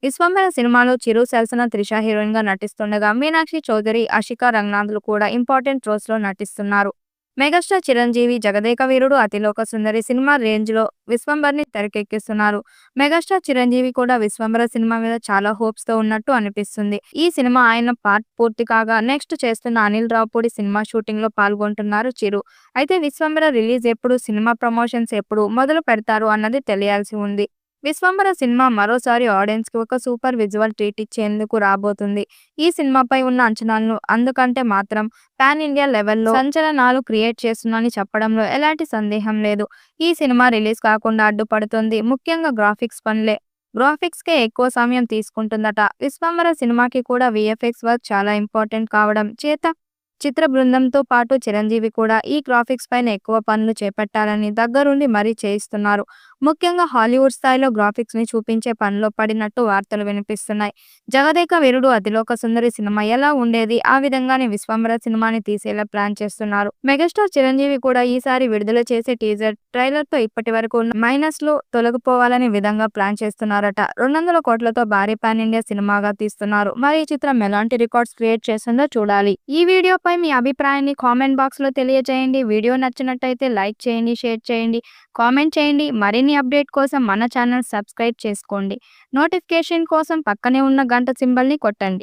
విశ్వంబర సినిమాలో చిరు సరసన త్రిష హీరోయిన్ గా నటిస్తుండగా మీనాక్షి చౌదరి, ఆషికా రంగనాథ్లు కూడా ఇంపార్టెంట్ రోల్స్ లో నటిస్తున్నారు. Megastar Chiranjeevi Jagadeka Veerudu Athiloka Sundari cinema range లో విశ్వంబర్ని తెరకెక్కిస్తున్నారు. మెగాస్టార్ చిరంజీవి కూడా విశ్వంబర సినిమా మీద చాలా హోప్స్ తో ఉన్నట్టు అనిపిస్తుంది. ఈ సినిమా ఆయన పార్ట్ పూర్తి కాగా నెక్స్ట్ చేస్తున్న అనిల్ రావుపూడి సినిమా షూటింగ్ లో పాల్గొంటున్నారు చిరు. అయితే విశ్వంబర రిలీజ్ ఎప్పుడు, సినిమా ప్రమోషన్స్ ఎప్పుడు మొదలు పెడతారు అన్నది తెలియాల్సి ఉంది. విశ్వంబర సినిమా మరోసారి ఆడియన్స్ కి ఒక సూపర్ విజువల్ ట్రీట్ ఇచ్చేందుకు రాబోతుంది. ఈ సినిమాపై ఉన్న అంచనాలను అందుకంటే మాత్రం పాన్ ఇండియా లెవెల్లో సంచలనాలు క్రియేట్ చేస్తుందని చెప్పడంలో ఎలాంటి సందేహం లేదు. ఈ సినిమా రిలీజ్ కాకుండా అడ్డుపడుతుంది ముఖ్యంగా గ్రాఫిక్స్ పనులే. గ్రాఫిక్స్ కే ఎక్కువ సమయం తీసుకుంటుందట. విశ్వంబర సినిమాకి కూడా విఎఫ్ఎక్స్ వర్క్ చాలా ఇంపార్టెంట్ కావడం చేత చిత్ర బృందంతో పాటు చిరంజీవి కూడా ఈ గ్రాఫిక్స్ పైన ఎక్కువ పనులు చేపట్టాలని దగ్గరుండి మరీ చేయిస్తున్నారు. ముఖ్యంగా హాలీవుడ్ స్థాయిలో గ్రాఫిక్స్ ని చూపించే పనిలో పడినట్టు వార్తలు వినిపిస్తున్నాయి. జగదేక వీరుడు అతిలోక సుందరి సినిమా ఎలా ఉండేది, ఆ విధంగానే విశ్వంబర సినిమాని తీసేలా ప్లాన్ చేస్తున్నారు. మెగాస్టార్ చిరంజీవి కూడా ఈసారి విడుదల చేసే టీజర్ ట్రైలర్ తో ఇప్పటి వరకు ఉన్న మైనస్ లో తొలగిపోవాలనే విధంగా ప్లాన్ చేస్తున్నారట. 200 కోట్లతో భారీ పాన్ ఇండియా సినిమాగా తీస్తున్నారు. మరి ఈ చిత్రం ఎలాంటి రికార్డ్స్ క్రియేట్ చేస్తుందో చూడాలి. ఈ వీడియోపై మీ అభిప్రాయాన్ని కామెంట్ బాక్స్ లో తెలియజేయండి. వీడియో నచ్చినట్టయితే లైక్ చేయండి, షేర్ చేయండి, కామెంట్ చేయండి. మరిన్ని అప్డేట్ కోసం మన ఛానల్ సబ్స్క్రైబ్ చేసుకోండి. నోటిఫికేషన్ కోసం పక్కనే ఉన్న గంట సింబల్ ని కొట్టండి.